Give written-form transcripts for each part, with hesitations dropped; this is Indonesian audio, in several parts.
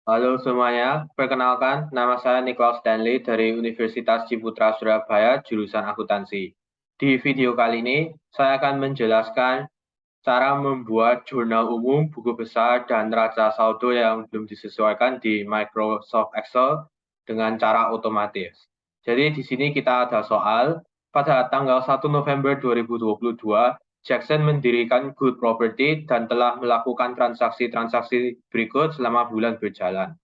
Halo semuanya, perkenalkan nama saya Nicholas Stanley dari Universitas Ciputra Surabaya, jurusan akuntansi. Di video kali ini, saya akan menjelaskan cara membuat jurnal umum, buku besar, dan neraca saldo yang belum disesuaikan di Microsoft Excel dengan cara otomatis. Jadi di sini kita ada soal, pada tanggal 1 November 2022, Jackson mendirikan Good Property dan telah melakukan transaksi-transaksi berikut selama bulan berjalan.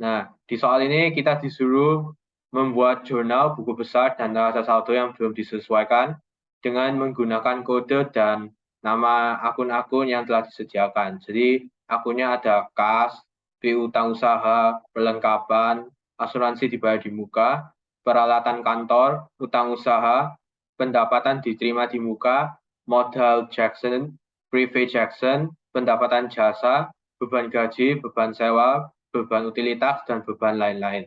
Nah, di soal ini kita disuruh membuat jurnal, buku besar, dan neraca saldo yang belum disesuaikan dengan menggunakan kode dan nama akun-akun yang telah disediakan. Jadi, akunnya ada kas, piutang usaha, perlengkapan, asuransi dibayar di muka, peralatan kantor, utang usaha, pendapatan diterima di muka, modal Jackson, private Jackson, pendapatan jasa, beban gaji, beban sewa, beban utilitas, dan beban lain-lain.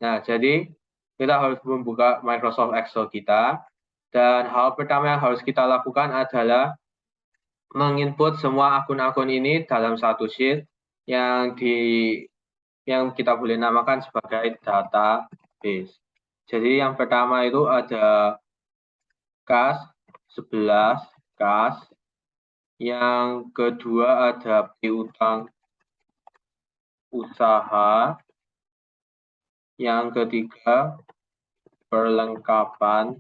Nah, jadi kita harus membuka Microsoft Excel kita, dan hal pertama yang harus kita lakukan adalah menginput semua akun-akun ini dalam satu sheet yang kita boleh namakan sebagai database. Jadi yang pertama itu ada kas 11, kas. Yang kedua ada piutang usaha. Yang ketiga perlengkapan.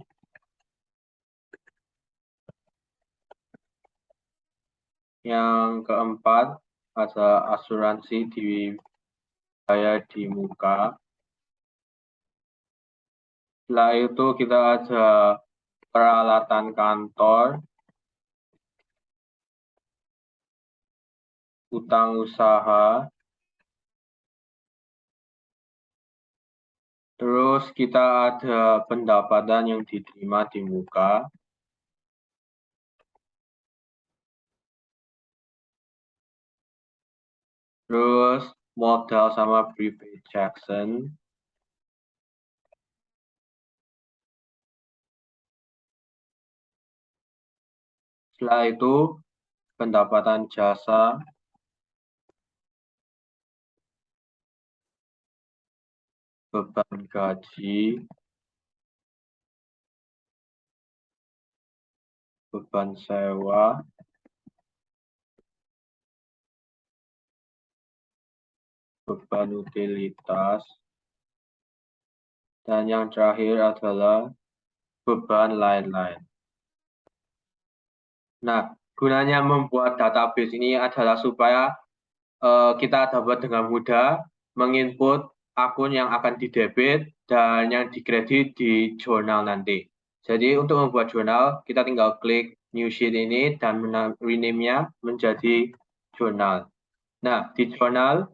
Yang keempat ada asuransi dibayar di muka. Setelah itu kita ada peralatan kantor, utang usaha. Terus kita ada pendapatan yang diterima di muka. Terus modal sama private Jackson. Setelah itu pendapatan jasa, beban gaji, beban sewa, beban utilitas, dan yang terakhir adalah beban lain-lain. Nah, gunanya membuat database ini adalah supaya kita dapat dengan mudah menginput akun yang akan didebit dan yang dikredit di jurnal nanti. Jadi untuk membuat jurnal, kita tinggal klik new sheet ini dan rename-nya menjadi jurnal. Nah, di jurnal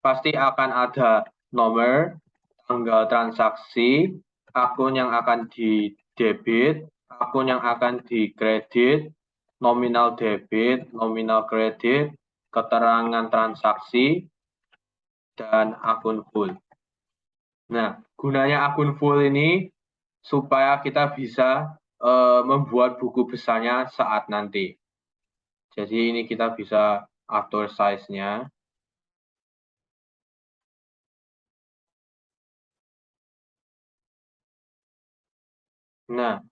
pasti akan ada nomor, tanggal transaksi, akun yang akan didebit, akun yang akan dikredit, nominal debit, nominal kredit, keterangan transaksi, dan akun full. Nah, gunanya akun full ini supaya kita bisa membuat buku besarnya saat nanti. Jadi ini kita bisa atur size-nya. Nah,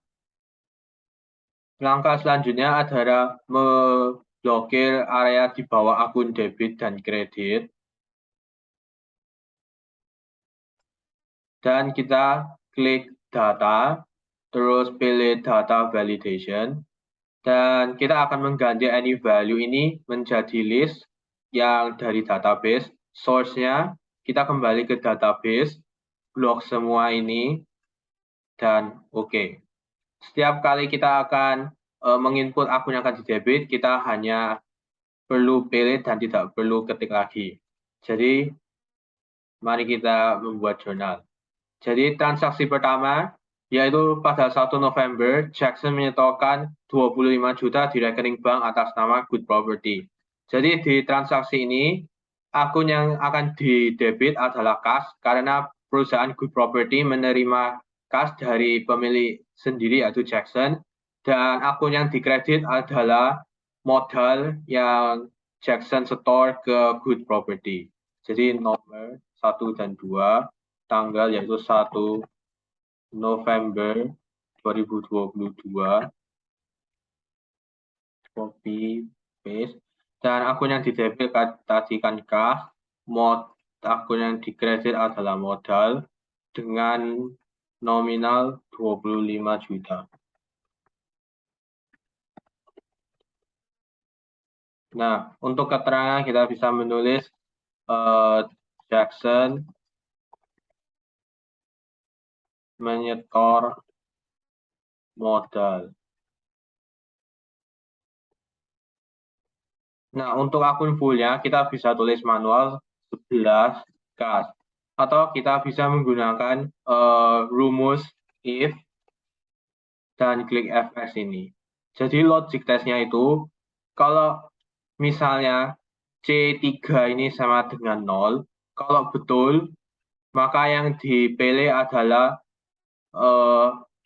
langkah selanjutnya adalah memblokir area di bawah akun debit dan kredit. Dan kita klik data, terus pilih data validation. Dan kita akan mengganti any value ini menjadi list yang dari database. Source-nya kita kembali ke database, blok semua ini, dan oke. Setiap kali kita akan menginput akun yang akan didebit, kita hanya perlu pilih dan tidak perlu ketik lagi. Jadi, mari kita membuat jurnal. Jadi, transaksi pertama, yaitu pada 1 November, Jackson menyetorkan 25 juta di rekening bank atas nama Good Property. Jadi, di transaksi ini, akun yang akan didebit adalah kas, karena perusahaan Good Property menerima kas dari pemilik sendiri, yaitu Jackson, dan akun yang dikredit adalah modal yang Jackson setor ke Good Property. Jadi nomor 1 dan 2, tanggal yaitu 1 November 2022, copy, paste, dan akun yang di debit tadi kan kas, akun yang di kredit adalah modal dengan nominal 25 juta. Nah, untuk keterangan kita bisa menulis Jackson menyetor modal. Nah, untuk akun fullnya kita bisa tulis manual 11 kas. Atau kita bisa menggunakan rumus if dan klik fs ini. Jadi logic testnya itu, kalau misalnya C3 ini sama dengan 0, kalau betul, maka yang dipilih adalah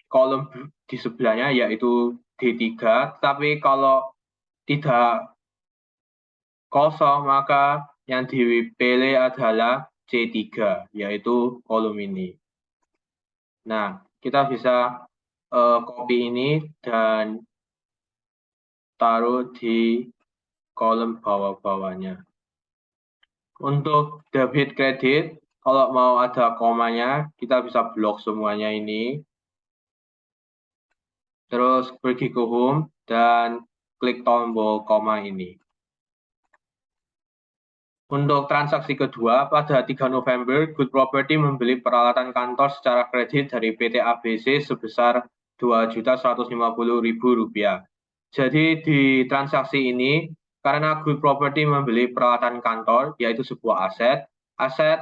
kolom di sebelahnya yaitu D3, tapi kalau tidak kosong, maka yang dipilih adalah C3, yaitu kolom ini. Nah, kita bisa copy ini dan taruh di kolom bawah-bawahnya. Untuk debit kredit, kalau mau ada komanya, kita bisa blok semuanya ini. Terus pergi ke home dan klik tombol koma ini. Untuk transaksi kedua, pada 3 November, Good Property membeli peralatan kantor secara kredit dari PT ABC sebesar Rp2.150.000. Jadi di transaksi ini, karena Good Property membeli peralatan kantor, yaitu sebuah aset, aset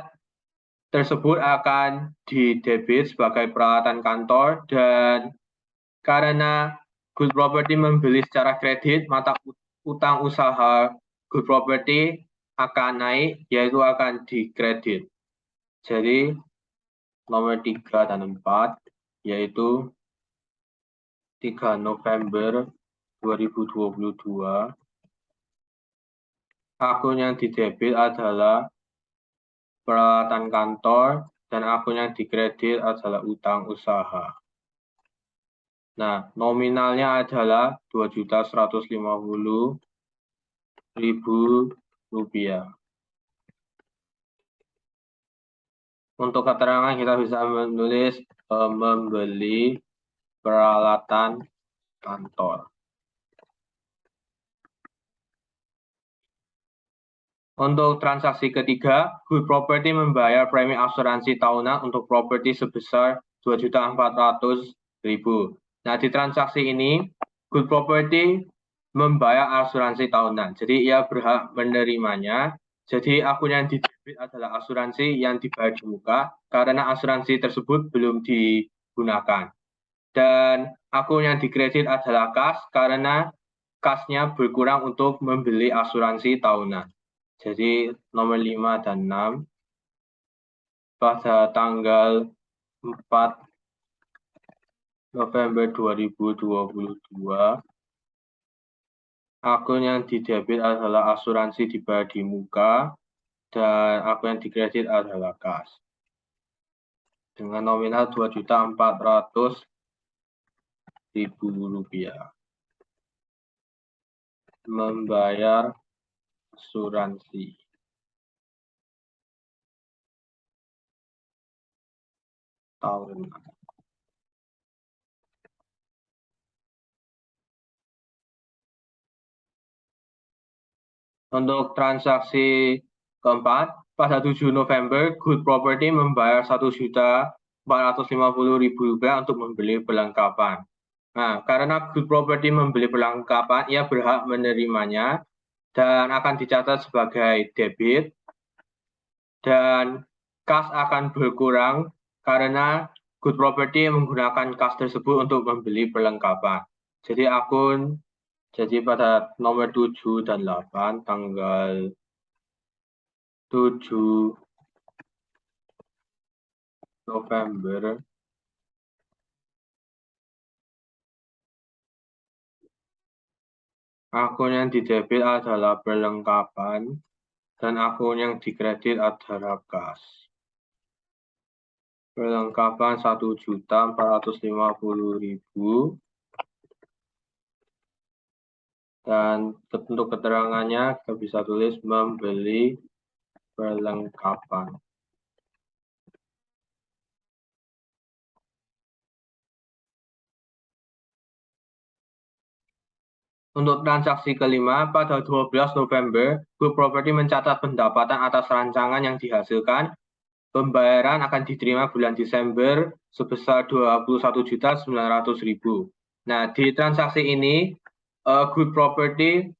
tersebut akan didebit sebagai peralatan kantor, dan karena Good Property membeli secara kredit, maka utang usaha Good Property akan naik, yaitu akan dikredit. Jadi nomor 3 dan 4, yaitu 3 November 2022, akun yang didebit adalah peralatan kantor, dan akun yang dikredit adalah utang usaha. Nah, nominalnya adalah Rp2.150.000. Untuk keterangan kita bisa menulis membeli peralatan kantor. Untuk transaksi ketiga, Good Property membayar premi asuransi tahunan untuk properti sebesar Rp2.400.000. Nah, di transaksi ini, Good Property membayar asuransi tahunan. Jadi, ia berhak menerimanya. Jadi, akun yang didebit adalah asuransi yang dibayar di muka karena asuransi tersebut belum digunakan. Dan akun yang dikredit adalah kas karena kasnya berkurang untuk membeli asuransi tahunan. Jadi nomor 5 dan 6 pada tanggal 4 November 2022, akun yang didebit adalah asuransi dibayar di muka dan akun yang dikredit adalah kas. Dengan nominal Rp2.400.000. Membayar asuransi tahunan. Untuk transaksi keempat, pada 7 November, Good Property membayar Rp1.450.000 untuk membeli perlengkapan. Nah, karena Good Property membeli perlengkapan, ia berhak menerimanya dan akan dicatat sebagai debit, dan kas akan berkurang karena Good Property menggunakan kas tersebut untuk membeli perlengkapan. Jadi pada nomor 7 dan 8, tanggal 7 November, akun yang didebit adalah perlengkapan dan akun yang dikredit adalah kas. Perlengkapan 1.450.000 dan untuk keterangannya kita bisa tulis membeli perlengkapan. Untuk transaksi kelima, pada 12 November, Good Property mencatat pendapatan atas rancangan yang dihasilkan. Pembayaran akan diterima bulan Desember sebesar 21.900.000. Nah, di transaksi ini, Good Property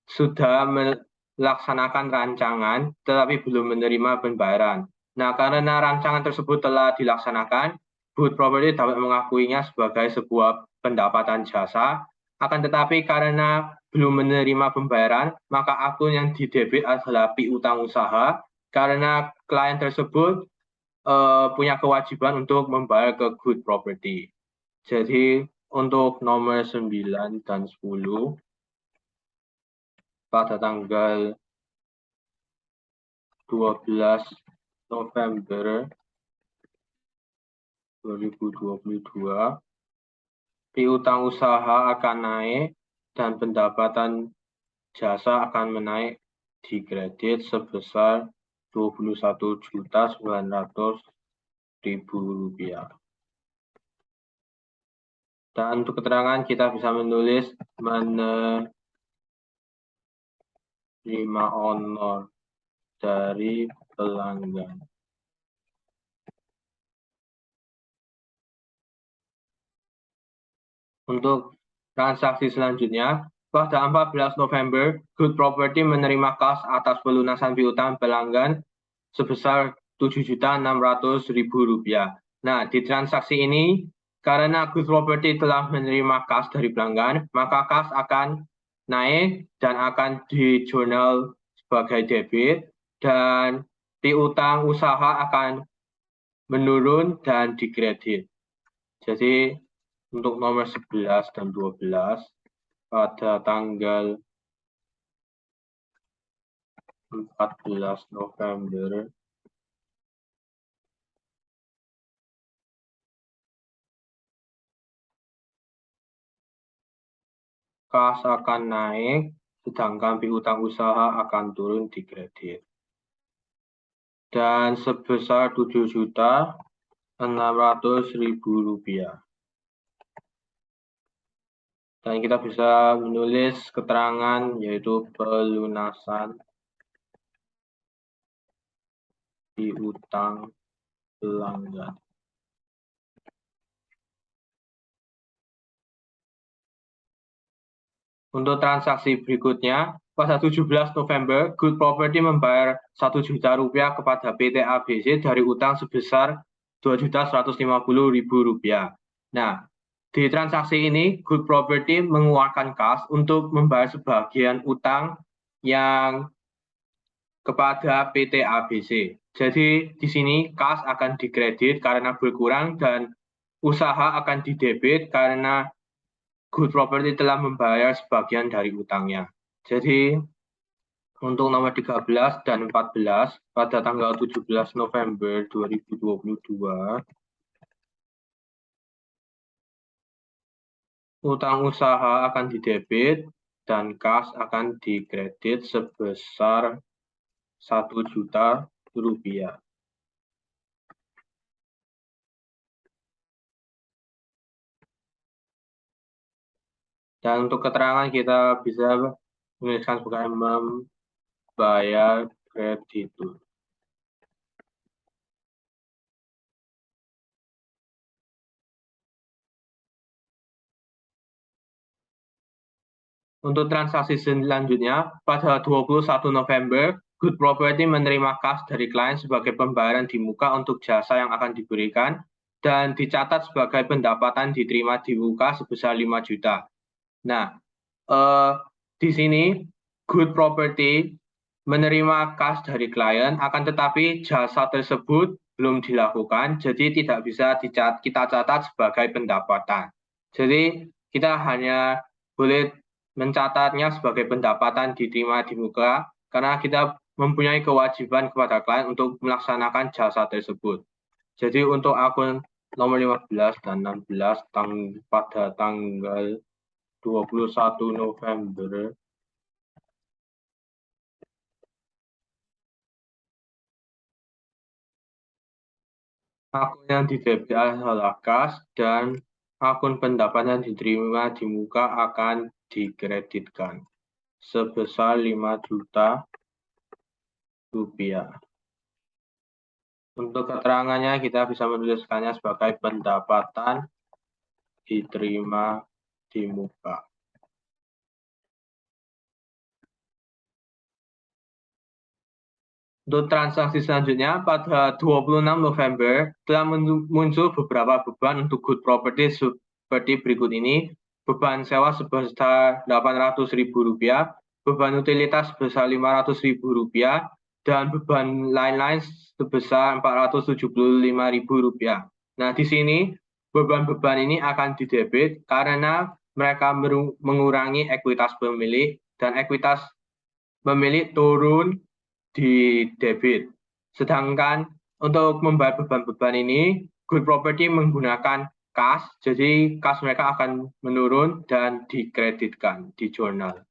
sudah melaksanakan rancangan, tetapi belum menerima pembayaran. Nah, karena rancangan tersebut telah dilaksanakan, Good Property dapat mengakuinya sebagai sebuah pendapatan jasa. Akan tetapi karena belum menerima pembayaran, maka akun yang didebit adalah piutang usaha, karena klien tersebut punya kewajiban untuk membayar ke Good Property. Jadi untuk nomor 9 dan 10 pada tanggal 12 November 2022, piutang usaha akan naik dan pendapatan jasa akan menaik di kredit sebesar Rp21.900.000. Dan untuk keterangan kita bisa menulis menerima honor dari pelanggan. Untuk transaksi selanjutnya, pada 14 November, Good Property menerima kas atas pelunasan piutang pelanggan sebesar Rp7.600.000. Nah, di transaksi ini, karena Good Property telah menerima kas dari pelanggan, maka kas akan naik dan akan di-jurnal sebagai debit, dan piutang usaha akan menurun dan dikredit. Jadi, untuk nomor 11 dan 12 pada tanggal 14 November kas akan naik, sedangkan piutang usaha akan turun di kredit. Dan sebesar Rp7.600.000. Dan kita bisa menulis keterangan yaitu pelunasan piutang pelanggan. Untuk transaksi berikutnya, pada 17 November, Good Property membayar Rp1 juta kepada PT ABC dari utang sebesar Rp2.150.000. Nah, di transaksi ini, Good Property mengeluarkan kas untuk membayar sebagian utang yang kepada PT ABC. Jadi, di sini kas akan dikredit karena berkurang dan usaha akan didebit karena Good Property telah membayar sebagian dari utangnya. Jadi, untuk nomor 13 dan 14 pada tanggal 17 November 2022, utang usaha akan didebit dan kas akan dikredit sebesar Rp1 juta. Dan untuk keterangan kita bisa menuliskan sebagai membayar kreditur. Untuk transaksi selanjutnya, pada 21 November, Good Property menerima kas dari klien sebagai pembayaran di muka untuk jasa yang akan diberikan dan dicatat sebagai pendapatan diterima di muka sebesar 5 juta. Nah, di sini Good Property menerima kas dari klien, akan tetapi jasa tersebut belum dilakukan, jadi tidak bisa kita catat sebagai pendapatan. Jadi kita hanya boleh mencatatnya sebagai pendapatan diterima di muka, karena kita mempunyai kewajiban kepada klien untuk melaksanakan jasa tersebut. Jadi untuk akun nomor 15 dan 16 pada tanggal 21 November akun yang didebit adalah kas dan akun pendapatan diterima di muka akan dikreditkan sebesar 5 juta rupiah. Untuk keterangannya kita bisa menuliskannya sebagai pendapatan diterima di muka. Untuk transaksi selanjutnya, pada 26 November telah muncul beberapa beban untuk good property seperti berikut ini. Beban sewa sebesar Rp800.000, beban utilitas sebesar Rp500.000, dan beban lain-lain sebesar Rp475.000. Nah, di sini beban-beban ini akan didebit karena mereka mengurangi ekuitas pemilik dan ekuitas pemilik turun di debit. Sedangkan untuk membayar beban-beban ini, good property menggunakan kas, jadi kas mereka akan menurun dan dikreditkan di jurnal.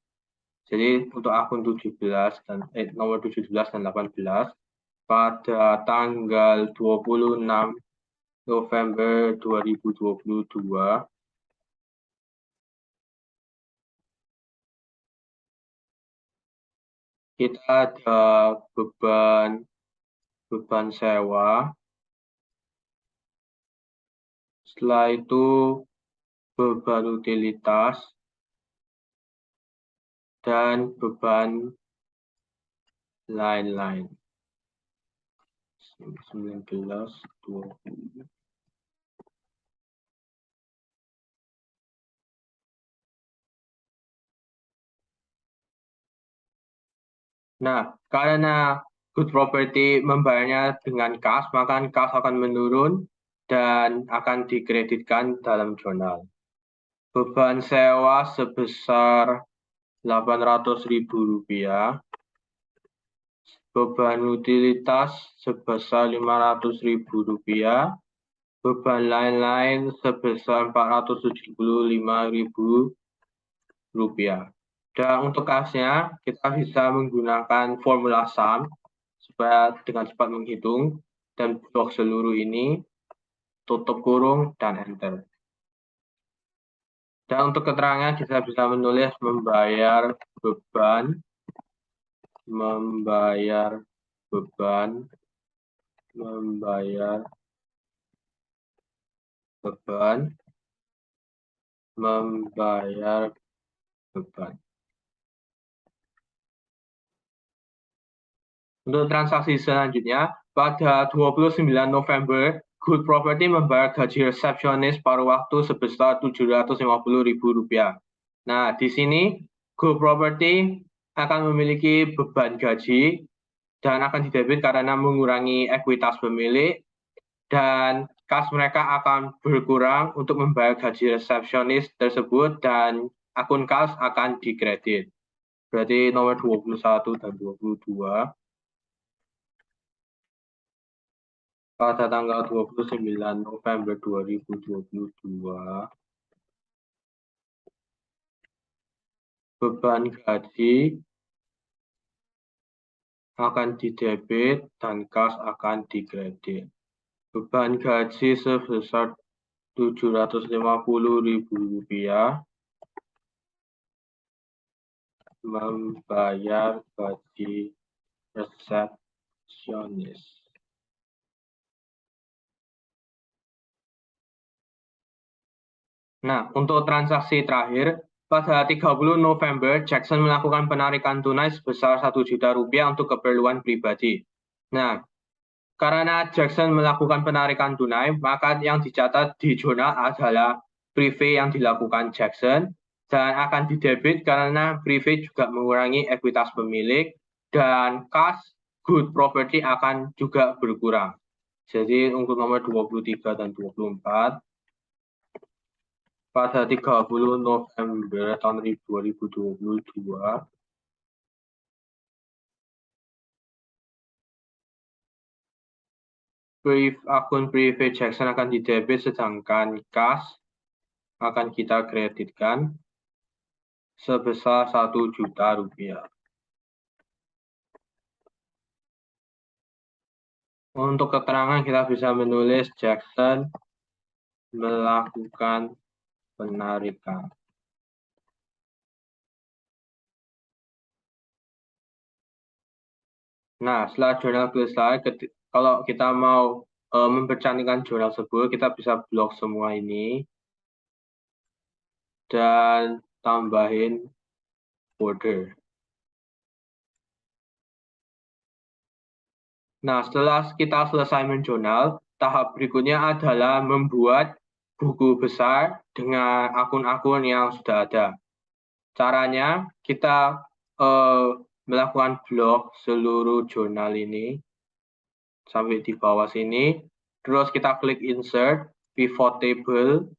Jadi untuk akun 17 dan nomor 17 dan 18 pada tanggal 26 November 2022 kita ada beban sewa. Setelah itu beban utilitas dan beban lain-lain. 19, 20. Nah, karena good property membayarnya dengan kas, maka kas akan menurun dan akan dikreditkan dalam jurnal. Beban sewa sebesar Rp800.000, beban utilitas sebesar Rp500.000, beban lain-lain sebesar Rp475.000. Dan untuk kasnya, kita bisa menggunakan formula sum supaya dengan cepat menghitung dan blok seluruh ini, tutup kurung, dan enter. Dan untuk keterangan kita bisa menulis membayar beban, membayar beban, membayar beban, membayar beban. Untuk transaksi selanjutnya, pada 29 November, Good Property membayar gaji resepsionis paruh waktu sebesar Rp750.000. Nah, di sini Good Property akan memiliki beban gaji dan akan didebit karena mengurangi ekuitas pemilik, dan kas mereka akan berkurang untuk membayar gaji resepsionis tersebut dan akun kas akan dikredit. Berarti nomor 21 dan 22. Pada tanggal 29 November 2022, beban gaji akan didebit dan kas akan dikredit. Beban gaji sebesar Rp750.000 membayar gaji resepsionis. Nah, untuk transaksi terakhir, pada 30 November, Jackson melakukan penarikan tunai sebesar Rp1 juta untuk keperluan pribadi. Nah, karena Jackson melakukan penarikan tunai, maka yang dicatat di jurnal adalah prepay yang dilakukan Jackson dan akan didebit karena prepay juga mengurangi ekuitas pemilik dan kas good property akan juga berkurang. Jadi untuk nomor 23 dan 24, pada 30 November tahun 2022, akun Private Jackson akan didebit, sedangkan kas akan kita kreditkan sebesar Rp1 juta. Untuk keterangan kita bisa menulis Jackson melakukan penarikan. Nah, setelah jurnal selesai, kalau kita mau mempercantikkan jurnal tersebut, kita bisa blok semua ini dan tambahin border. Nah, setelah kita selesai menjurnal, tahap berikutnya adalah membuat buku besar dengan akun-akun yang sudah ada. Caranya, kita melakukan blok seluruh jurnal ini sampai di bawah sini. Terus kita klik insert, pivot table,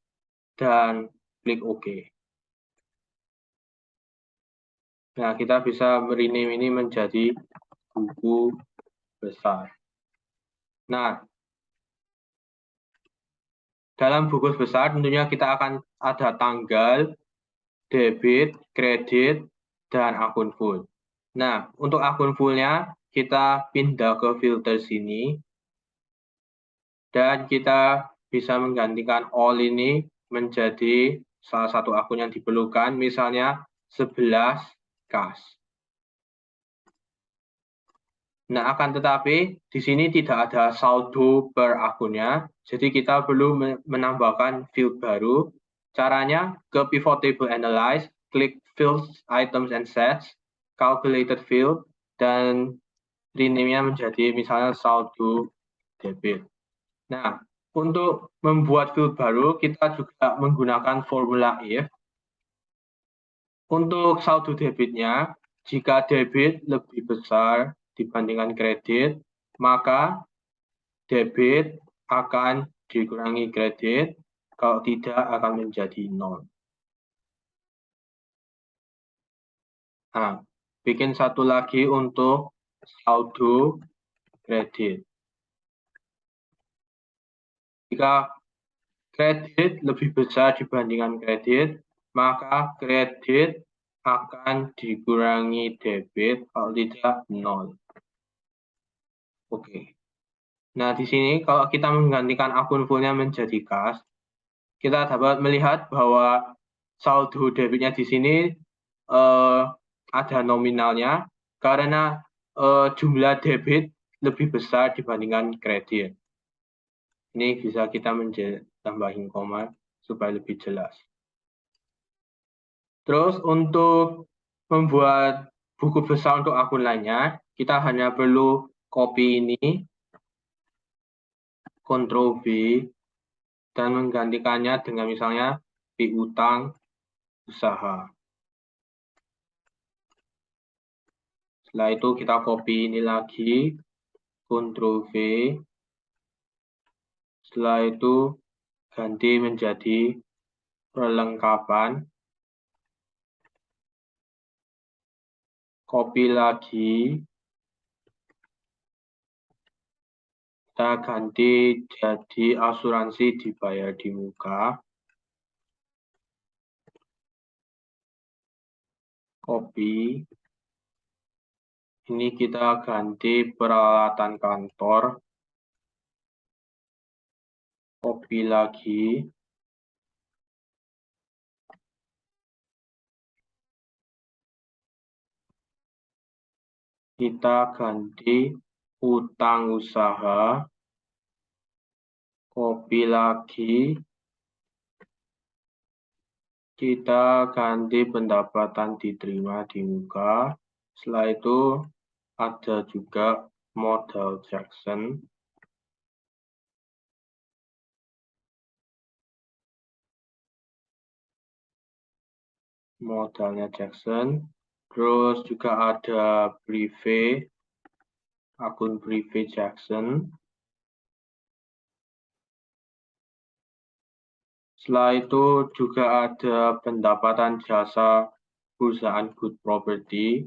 dan klik OK. Nah, kita bisa rename ini menjadi buku besar. Nah, dalam buku besar tentunya kita akan ada tanggal, debit, kredit, dan akun full. Nah, untuk akun full-nya kita pindah ke filter sini. Dan kita bisa menggantikan all ini menjadi salah satu akun yang diperlukan, misalnya 11 kas. Nah, akan tetapi di sini tidak ada saldo per akunnya, jadi kita perlu menambahkan field baru. Caranya ke pivot table analyze, klik fields, items and sets, calculated field, dan rename-nya menjadi misalnya saldo debit. Nah, untuk membuat field baru, kita juga menggunakan formula if. Untuk saldo debitnya, jika debit lebih besar dibandingkan kredit, maka debit akan dikurangi kredit, kalau tidak akan menjadi 0. Nah, bikin satu lagi untuk saldo kredit. Jika kredit lebih besar dibandingkan kredit, maka kredit akan dikurangi debit, kalau tidak 0. Oke. Nah, di sini kalau kita menggantikan akun full-nya menjadi kas, kita dapat melihat bahwa saldo debitnya di sini ada nominalnya karena jumlah debit lebih besar dibandingkan kredit. Ini bisa kita tambahin koma supaya lebih jelas. Terus untuk membuat buku besar untuk akun lainnya, kita hanya perlu copy ini, Ctrl V, dan menggantikannya dengan misalnya piutang usaha. Setelah itu kita copy ini lagi, Ctrl V. Setelah itu ganti menjadi perlengkapan. Copy lagi. Kita ganti jadi asuransi dibayar di muka. Copy. Ini kita ganti peralatan kantor. Copy lagi. Kita ganti utang usaha. Copy lagi. Kita ganti pendapatan diterima di muka. Setelah itu ada juga modal Jackson. Modalnya Jackson. Terus juga ada Prive, akun Prive Jackson. Setelah itu juga ada pendapatan jasa perusahaan Good Property.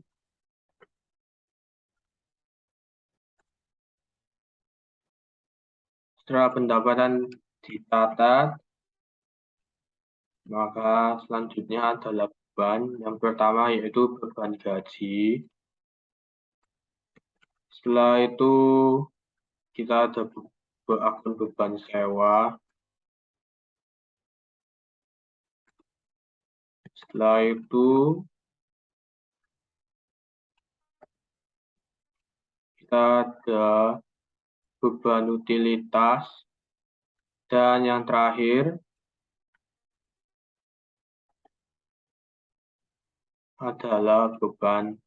Setelah pendapatan dicatat, maka selanjutnya adalah beban. Yang pertama yaitu beban gaji. Setelah itu kita ada akun beban sewa. Setelah itu kita ada beban utilitas. Dan yang terakhir adalah beban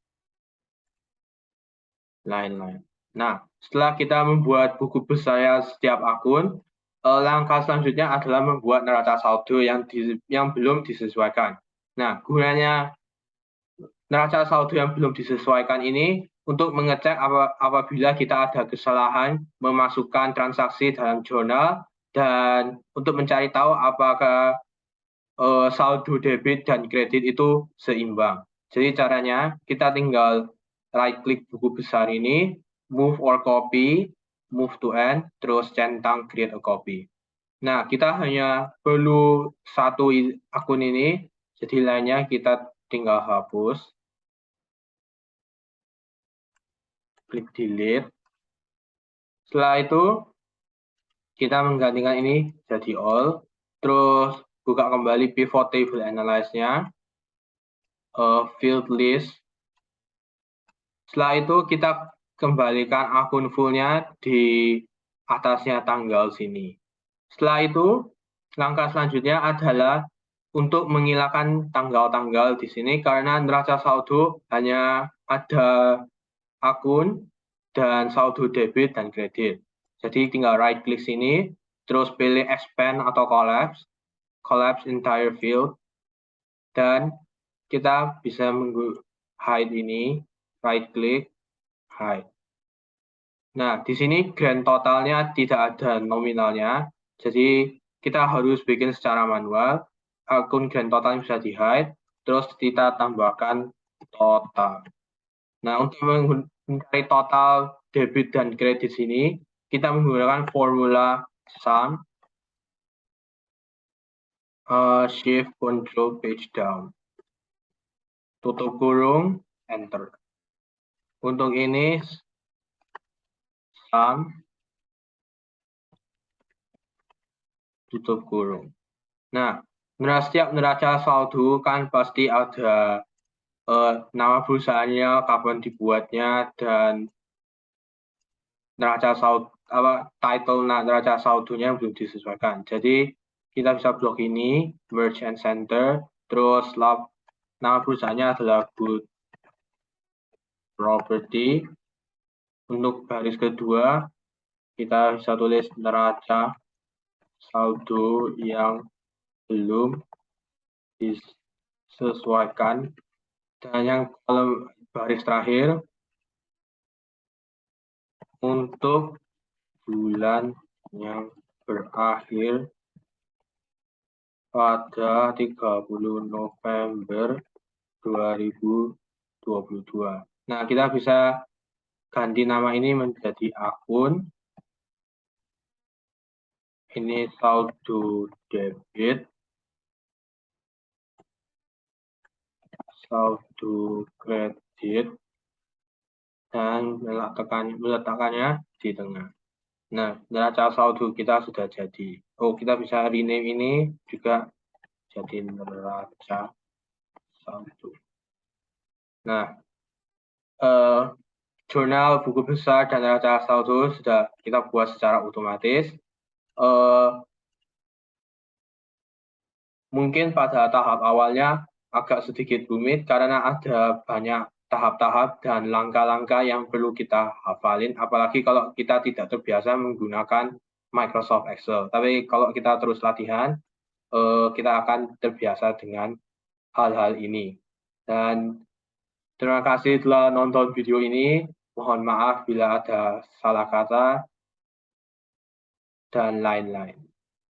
lain-lain. Nah, setelah kita membuat buku besar setiap akun, langkah selanjutnya adalah membuat neraca saldo yang belum disesuaikan. Nah, gunanya neraca saldo yang belum disesuaikan ini untuk mengecek apabila kita ada kesalahan memasukkan transaksi dalam jurnal dan untuk mencari tahu apakah saldo debit dan kredit itu seimbang. Jadi caranya kita tinggal right click buku besar ini, move or copy, move to end, terus centang create a copy. Nah, kita hanya perlu satu akun ini, jadi lainnya kita tinggal hapus. Klik delete. Setelah itu kita menggantikan ini jadi all, terus buka kembali pivot table analyze-nya, field list. Setelah itu kita kembalikan akun full-nya di atasnya tanggal sini. Setelah itu langkah selanjutnya adalah untuk menghilangkan tanggal-tanggal di sini karena neraca saldo hanya ada akun dan saldo debit dan kredit. Jadi tinggal right klik sini, terus pilih expand atau collapse entire field, dan kita bisa hide ini, right klik, hide. Nah, di sini grand totalnya tidak ada nominalnya, jadi kita harus bikin secara manual. Akun grand totalnya bisa di hide, terus kita tambahkan total. Nah, untuk mencari total debit dan kredit sini, kita menggunakan formula sum, shift control page down, tutup kurung, enter. Untuk ini sum, tutup kurung. Nah, setiap neraca saldo kan pasti ada nama perusahaannya, kapan dibuatnya, dan neraca saldo title neraca saldonya belum disesuaikan. Jadi kita bisa blok ini, merge and center, terus nama perusahaannya adalah Good Property. Untuk baris kedua, kita bisa tulis neraca saldo yang belum disesuaikan. Dan yang kolom baris terakhir, untuk bulan yang berakhir pada 30 November 2022. Nah, kita bisa ganti nama ini menjadi akun. Ini saldo debit, saldo kredit, dan meletakkannya di tengah. Nah, neraca saldo kita sudah jadi. Oh, kita bisa rename ini juga jadi neraca saldo. Nah, jurnal buku besar dan neraca saldo sudah kita buat secara otomatis. Mungkin pada tahap awalnya agak sedikit rumit karena ada banyak tahap-tahap dan langkah-langkah yang perlu kita hafalin, apalagi kalau kita tidak terbiasa menggunakan Microsoft Excel. Tapi kalau kita terus latihan, kita akan terbiasa dengan hal-hal ini. Dan terima kasih telah nonton video ini. Mohon maaf bila ada salah kata dan lain-lain.